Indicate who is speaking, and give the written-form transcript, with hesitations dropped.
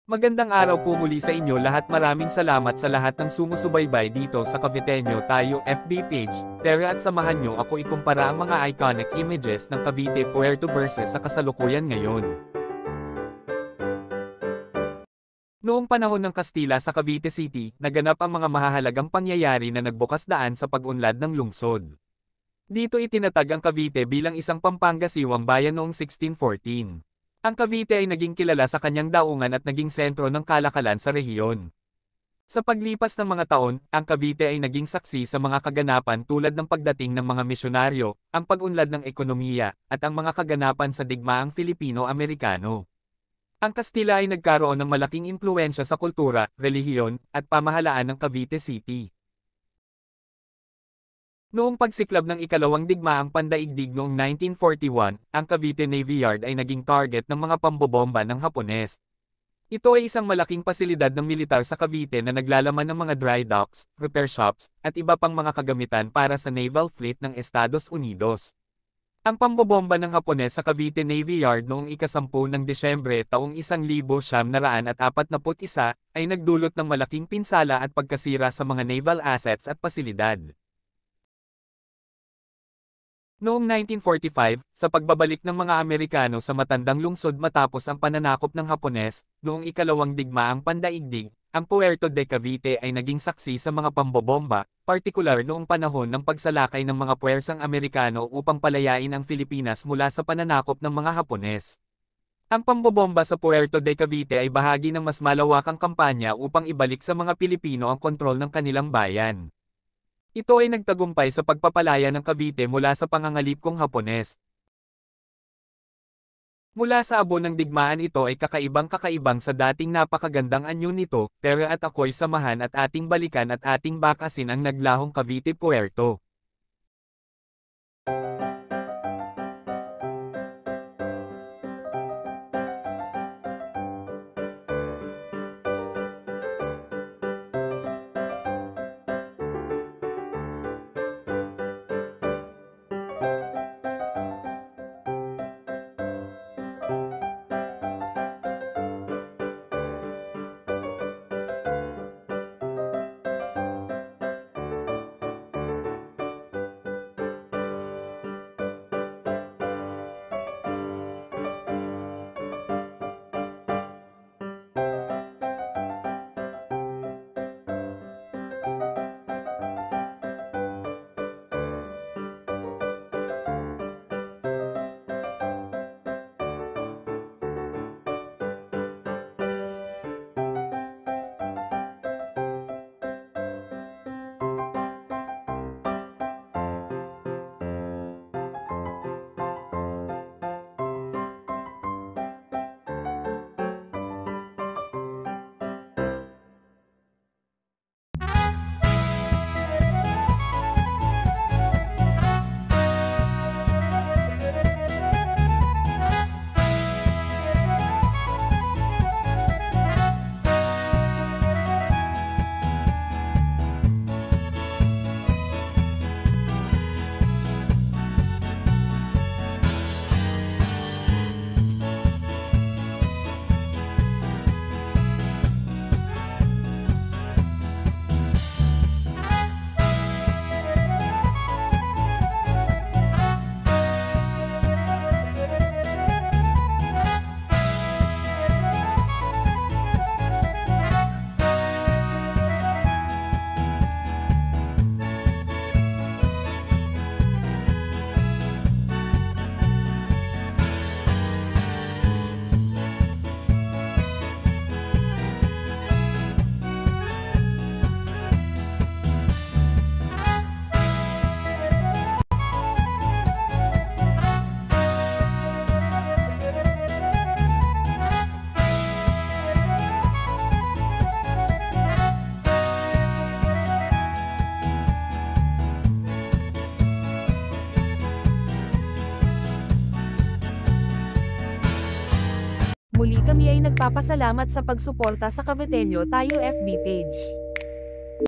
Speaker 1: Magandang araw po muli sa inyo lahat, maraming salamat sa lahat ng sumusubaybay dito sa Caviteño Tayo FB page, tara at samahan nyo ako ikumpara ang mga iconic images ng Cavite Puerto versus sa kasalukuyan ngayon. Noong panahon ng Kastila sa Cavite City, naganap ang mga mahahalagang pangyayari na nagbukas daan sa pag-unlad ng lungsod. Dito itinatag ang Cavite bilang isang Pampangasiwang bayan noong 1614. Ang Cavite ay naging kilala sa kanyang daungan at naging sentro ng kalakalan sa rehiyon. Sa paglipas ng mga taon, ang Cavite ay naging saksi sa mga kaganapan tulad ng pagdating ng mga misyonaryo, ang pag-unlad ng ekonomiya, at ang mga kaganapan sa digmaang Filipino-Amerikano. Ang Kastila ay nagkaroon ng malaking impluwensya sa kultura, relihiyon, at pamahalaan ng Cavite City. Noong pagsiklab ng ikalawang digmaang pandaigdig noong 1941, ang Cavite Navy Yard ay naging target ng mga pambobomba ng Hapones. Ito ay isang malaking pasilidad ng militar sa Cavite na naglalaman ng mga dry docks, repair shops, at iba pang mga kagamitan para sa naval fleet ng Estados Unidos. Ang pambobomba ng Hapones sa Cavite Navy Yard noong ika-10 ng Desyembre taong 1941 ay nagdulot ng malaking pinsala at pagkasira sa mga naval assets at pasilidad. Noong 1945, sa pagbabalik ng mga Amerikano sa matandang lungsod matapos ang pananakop ng Hapones, noong ikalawang digmaang pandaigdig, ang Puerto de Cavite ay naging saksi sa mga pambobomba, partikular noong panahon ng pagsalakay ng mga puwersang Amerikano upang palayain ang Pilipinas mula sa pananakop ng mga Hapones. Ang pambobomba sa Puerto de Cavite ay bahagi ng mas malawakang kampanya upang ibalik sa mga Pilipino ang kontrol ng kanilang bayan. Ito ay nagtagumpay sa pagpapalaya ng Cavite mula sa pangangalipkong Hapones. Mula sa abo ng digmaan ito ay kakaibang-kakaibang sa dating napakagandang anyo nito, pero at ako'y samahan at ating balikan at ating bakasin ang naglahong Cavite Puerto.
Speaker 2: Muli kami ay nagpapasalamat sa pagsuporta sa Caviteño Tayo FB page.